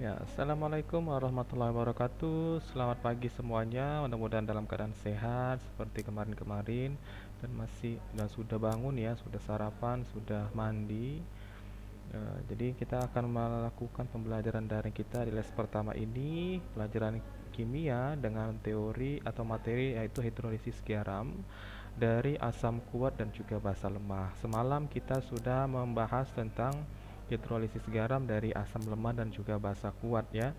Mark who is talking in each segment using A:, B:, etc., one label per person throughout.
A: Ya, assalamualaikum warahmatullahi wabarakatuh. Selamat pagi semuanya. Mudah-mudahan dalam keadaan sehat seperti kemarin-kemarin dan sudah bangun ya, sudah sarapan, sudah mandi. Jadi kita akan melakukan pembelajaran daring kita di les pertama ini, pelajaran kimia dengan teori atau materi yaitu hidrolisis garam dari asam kuat dan juga basa lemah. Semalam kita sudah membahas tentang hidrolisis garam dari asam lemah dan juga basa kuat ya.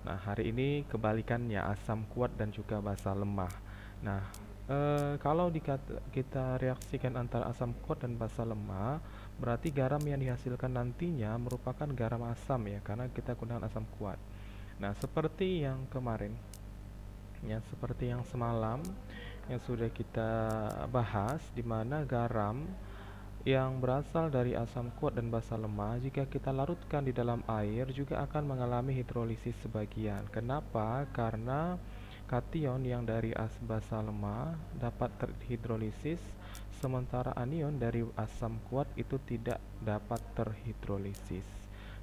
A: Nah, hari ini kebalikannya asam kuat dan juga basa lemah. Nah, kalau kita reaksikan antara asam kuat dan basa lemah, berarti garam yang dihasilkan nantinya merupakan garam asam ya, karena kita gunakan asam kuat. Nah, seperti yang kemarin, ya, seperti yang semalam yang sudah kita bahas, di mana garam yang berasal dari asam kuat dan basa lemah, jika kita larutkan di dalam air juga akan mengalami hidrolisis sebagian. Kenapa? Karena kation yang dari basa lemah dapat terhidrolisis, sementara anion dari asam kuat itu tidak dapat terhidrolisis.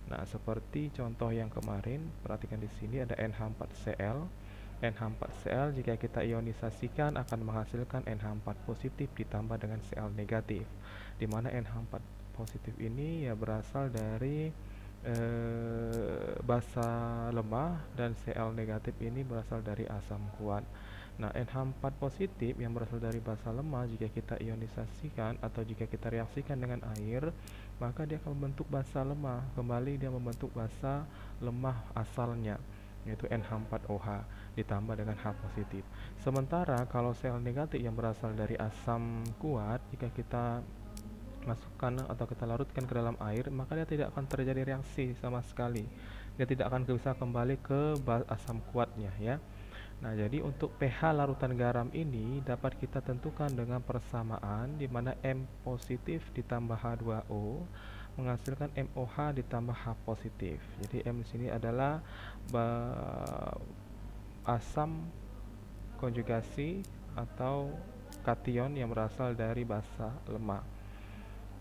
A: Nah, seperti contoh yang kemarin, perhatikan di sini ada NH4Cl. NH4Cl jika kita ionisasikan akan menghasilkan NH4 positif ditambah dengan Cl negatif, di mana NH4 positif ini ya berasal dari basa lemah dan Cl negatif ini berasal dari asam kuat. Nah, NH4 positif yang berasal dari basa lemah jika kita ionisasikan atau jika kita reaksikan dengan air, maka dia akan membentuk basa lemah. Kembali dia membentuk basa lemah asalnya, yaitu NH4OH ditambah dengan H positif. Sementara kalau Cl negatif yang berasal dari asam kuat, jika kita masukkan atau kita larutkan ke dalam air, maka dia tidak akan terjadi reaksi sama sekali. Dia tidak akan bisa kembali ke asam kuatnya ya. Nah, jadi untuk pH larutan garam ini dapat kita tentukan dengan persamaan di mana M positif ditambah H2O menghasilkan MOH ditambah H positif. Jadi M di sini adalah asam konjugasi atau kation yang berasal dari basa lemah.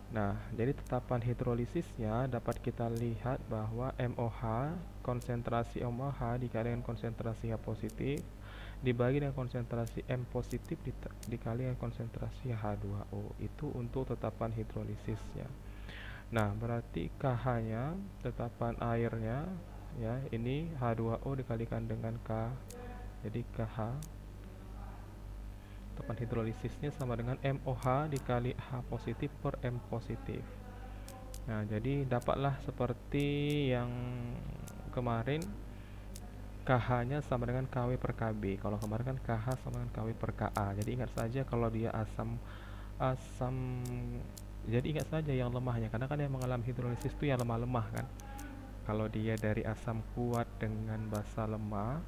A: Nah, jadi tetapan hidrolisisnya dapat kita lihat bahwa MOH, konsentrasi MOH dikali dengan konsentrasi H positif dibagi dengan konsentrasi M positif dikali dengan konsentrasi H2O. Itu untuk tetapan hidrolisisnya. Nah, berarti KH-nya, tetapan airnya ya, ini H2O dikalikan dengan K. Jadi KH tekan hidrolisisnya sama dengan MOH dikali H positif per M positif. Nah, jadi dapatlah seperti yang kemarin, KH-nya sama dengan KW per KB. Kalau kemarin kan KH sama dengan KW per KA. Jadi ingat saja kalau dia asam asam jadi ingat saja yang lemahnya, karena kan yang mengalami hidrolisis itu yang lemah-lemah kan. Kalau dia dari asam kuat dengan basa lemah,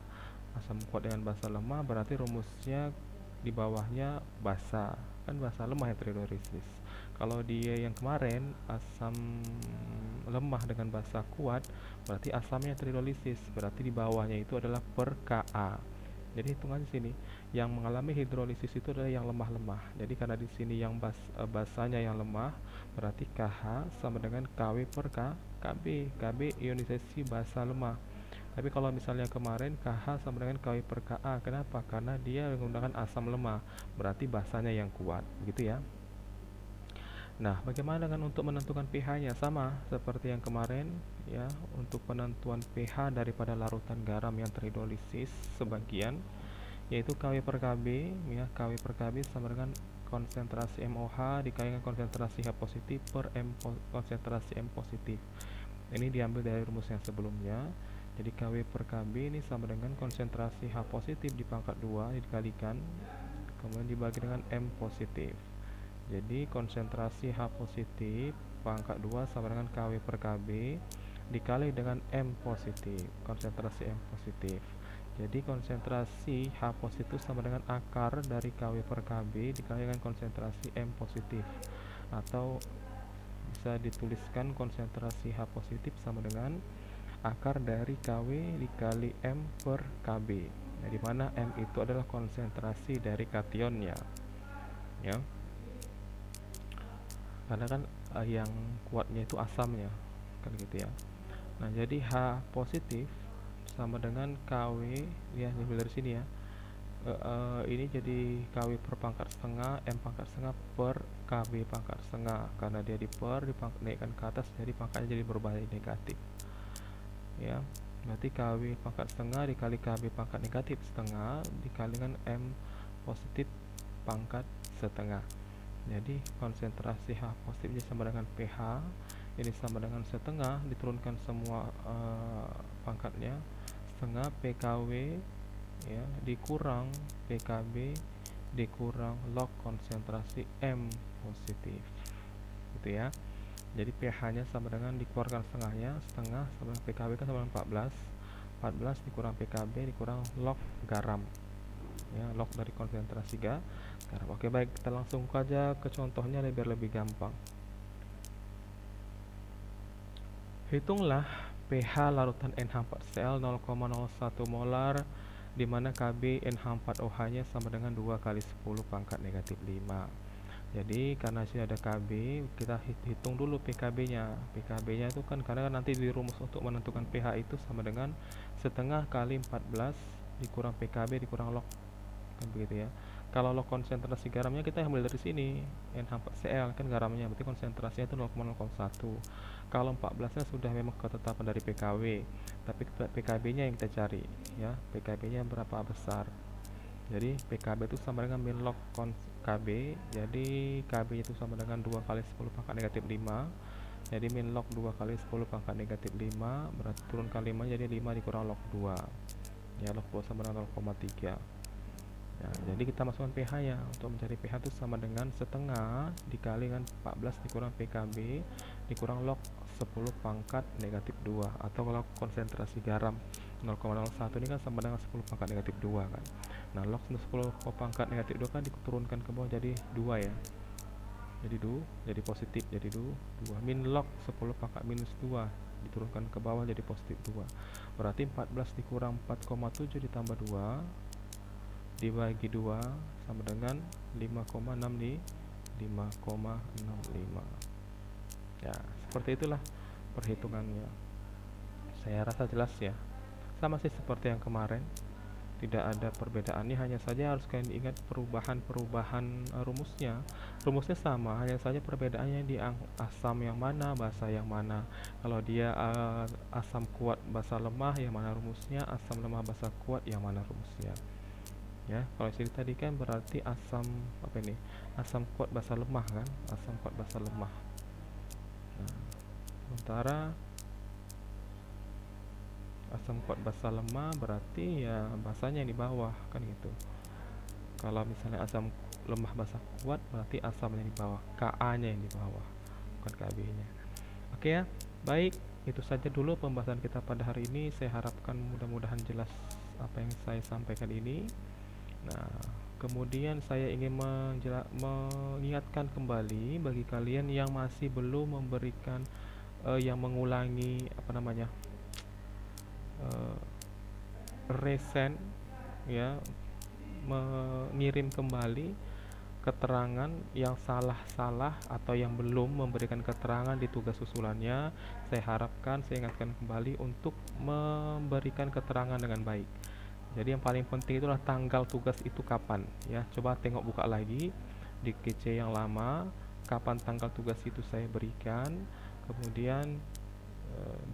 A: asam kuat dengan basa lemah berarti rumusnya di bawahnya basa, kan basa lemah yang terhidrolisis. Kalau dia yang kemarin asam lemah dengan basa kuat, berarti asamnya terhidrolisis, berarti di bawahnya itu adalah per Ka. Jadi hitungan di sini yang mengalami hidrolisis itu adalah yang lemah-lemah. Jadi karena di sini yang basanya yang lemah, berarti Kh sama dengan Kw per Kb. Kb ionisasi basa lemah. Tapi kalau misalnya kemarin KH sama dengan KW per KA, kenapa? Karena dia menggunakan asam lemah, berarti basanya yang kuat, gitu ya. Nah, bagaimana dengan untuk menentukan pH-nya? Sama seperti yang kemarin, ya. Untuk penentuan pH daripada larutan garam yang terhidrolisis sebagian, yaitu KW per KB, ya. KW per KB sama dengan konsentrasi MOH dikali dengan konsentrasi H positif per konsentrasi M positif. Ini diambil dari rumus yang sebelumnya. Jadi KW per KB ini sama dengan konsentrasi H positif di pangkat 2 dikalikan, kemudian dibagi dengan M positif. Jadi konsentrasi H positif pangkat 2 sama dengan KW per KB dikali dengan M positif, konsentrasi M positif. Jadi konsentrasi H positif sama dengan akar dari KW per KB dikali dengan konsentrasi M positif, atau bisa dituliskan konsentrasi H positif sama dengan akar dari KW dikali M per KB. Nah, di mana M itu adalah konsentrasi dari kationnya, ya. Karena kan yang kuatnya itu asamnya, kan gitu ya. Nah, jadi H positif sama dengan KW, ya diambil dari sini ya. Ini jadi KW per pangkat setengah, M pangkat setengah per KB pangkat setengah. Karena dia dinaikkan ke atas, jadi pangkatnya jadi berubah negatif. Ya, berarti KW pangkat setengah dikali KB pangkat negatif setengah dikali dengan M positif pangkat setengah. Jadi konsentrasi H positif sama dengan pH, ini sama dengan setengah, diturunkan semua pangkatnya, setengah PKW ya dikurang PKB dikurang log konsentrasi M positif, gitu ya. Jadi pH-nya sama dengan dikeluarkan setengahnya, setengah sama dengan PKB kan sama dengan 14, 14 dikurang PKB dikurang log garam, ya, log dari konsentrasi garam. Oke, baik, kita langsung saja ke contohnya biar lebih gampang. Hitunglah pH larutan NH4Cl 0,01 molar di mana Kb NH4OH nya sama dengan 2 kali 10 pangkat negatif 5. Jadi karena sini ada Kb, kita hitung dulu PKB-nya. PKB-nya itu kan karena nanti di rumus untuk menentukan pH itu sama dengan setengah kali 14 dikurang PKB dikurang log, kan begitu ya. Kalau log konsentrasi garamnya kita ambil dari sini, NH4Cl kan garamnya, berarti konsentrasinya itu 0,01. Kalau 14-nya sudah memang ketetapan dari PKW, tapi PKB-nya yang kita cari ya, PKB-nya berapa besar. Jadi PKB itu sama dengan min log KB, jadi KB itu sama dengan 2 kali 10 pangkat negatif 5. Jadi min log 2 kali 10 pangkat negatif 5, berarti turunkan 5 jadi 5 dikurang log 2. Ya, log 2 sama dengan 0,3. Ya, jadi kita masukkan pH-nya. Untuk mencari pH itu sama dengan setengah dikali dengan 14 dikurang PKB dikurang log 10 pangkat negatif 2, atau kalau konsentrasi garam 0,01 ini kan sama dengan 10 pangkat negatif 2 kan. Nah, log 10 pangkat negatif 2 kan diturunkan ke bawah jadi 2 ya. Jadi positif, jadi 2. Min log 10 pangkat minus 2 diturunkan ke bawah jadi positif 2. Berarti 14 dikurang 4,7 ditambah 2 dibagi 2 sama dengan 5,6 di 5,65. Ya, seperti itulah perhitungannya. Saya rasa jelas ya. Sama sih seperti yang kemarin. Tidak ada perbedaannya, hanya saja harus kalian ingat perubahan rumusnya. Rumusnya sama, hanya saja perbedaannya di asam yang mana, basa yang mana. Kalau dia asam kuat, basa lemah, yang mana rumusnya, asam lemah, basa kuat, yang mana rumusnya. Ya, kalau sini tadi kan berarti asam apa ini? Asam kuat basa lemah kan? Asam kuat basa lemah. Nah, sementara asam kuat basa lemah berarti ya basanya yang di bawah kan gitu. Kalau misalnya asam lemah basa kuat berarti asamnya di bawah, Ka-nya yang di bawah, bukan Kb-nya. Oke ya, baik, itu saja dulu pembahasan kita pada hari ini. Saya harapkan mudah-mudahan jelas apa yang saya sampaikan ini. Nah, kemudian saya ingin mengingatkan kembali bagi kalian yang masih belum memberikan yang mengulangi resend ya, mengirim kembali keterangan yang salah-salah atau yang belum memberikan keterangan di tugas susulannya. Saya harapkan, saya ingatkan kembali untuk memberikan keterangan dengan baik. Jadi yang paling penting itulah tanggal tugas itu kapan ya. Coba tengok buka lagi di KC yang lama, kapan tanggal tugas itu saya berikan. Kemudian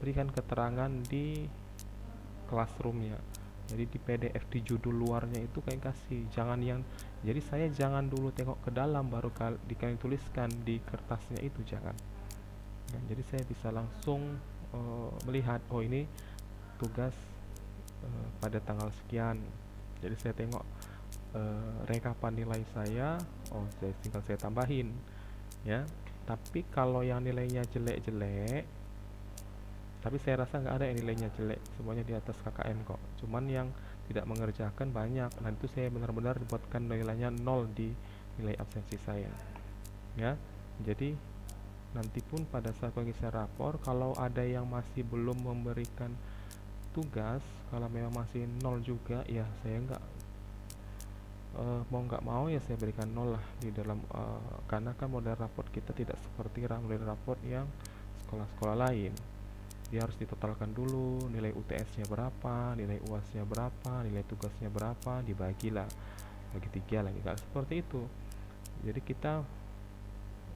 A: berikan keterangan di classroomnya. Jadi di PDF di judul luarnya itu kayak kasih, jangan yang, jadi saya jangan dulu tengok ke dalam baru kalian tuliskan di kertasnya itu, jangan ya. Jadi saya bisa langsung melihat, oh ini tugas pada tanggal sekian. Jadi saya tengok rekapan nilai saya, oh tinggal saya tambahin ya. Tapi kalau yang nilainya jelek-jelek, tapi saya rasa nggak ada yang nilainya jelek, semuanya di atas KKM kok. Cuman yang tidak mengerjakan banyak. Nah, itu saya benar-benar buatkan nilainya 0 di nilai absensi saya ya. Jadi nanti pun pada saat pengisian rapor, kalau ada yang masih belum memberikan tugas, kalau memang masih 0 juga ya, saya nggak mau ya saya berikan 0 lah di dalam karena kan model raport kita tidak seperti model raport yang sekolah-sekolah lain dia harus ditotalkan dulu, nilai UTS-nya berapa, nilai UAS-nya berapa, nilai tugasnya berapa, dibagilah, bagi 3 lagi, kalau seperti itu. Jadi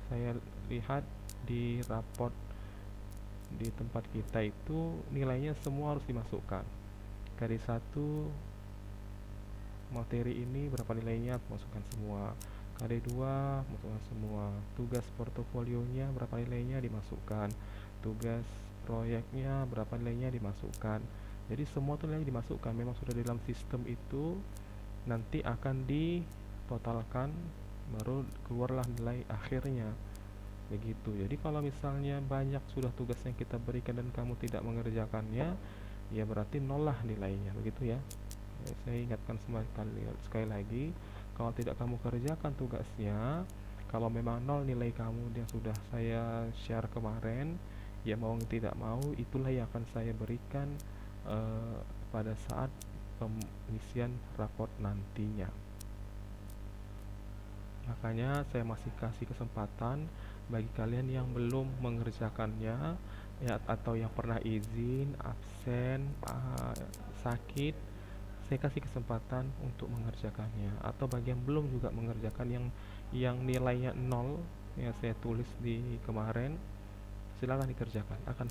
A: saya lihat di raport di tempat kita itu nilainya semua harus dimasukkan. Dari satu materi ini berapa nilainya, masukkan semua. KD2 masukkan semua. Tugas portofolionya berapa nilainya, dimasukkan. Tugas proyeknya berapa nilainya, dimasukkan. Jadi semua tuh nilainya dimasukkan. Memang sudah dalam sistem itu, nanti akan ditotalkan, baru keluarlah nilai akhirnya. Begitu. Jadi kalau misalnya banyak sudah tugas yang kita berikan dan kamu tidak mengerjakannya, ya berarti nol lah nilainya, begitu ya. Saya ingatkan sekali lagi, kalau tidak kamu kerjakan tugasnya, kalau memang nol nilai kamu yang sudah saya share kemarin, ya mau tidak mau itulah yang akan saya berikan pada saat pengisian raport nantinya. Makanya saya masih kasih kesempatan bagi kalian yang belum mengerjakannya, ya, atau yang pernah izin, absen, sakit, saya kasih kesempatan untuk mengerjakannya. Atau bagi yang belum juga mengerjakan, yang nilainya 0 yang saya tulis di kemarin, silakan dikerjakan. Akan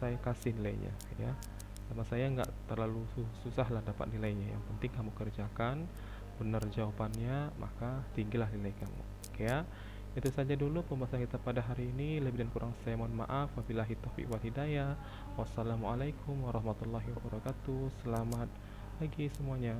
A: saya kasih nilainya, ya. Sama saya nggak terlalu susah lah dapat nilainya. Yang penting kamu kerjakan, benar jawabannya, maka tinggilah nilai kamu. Oke ya. Itu saja dulu pembahasan kita pada hari ini. Lebih dan kurang saya mohon maaf. Wabillahi taufiq wal hidayah. Wassalamualaikum warahmatullahi wabarakatuh. Selamat pagi semuanya.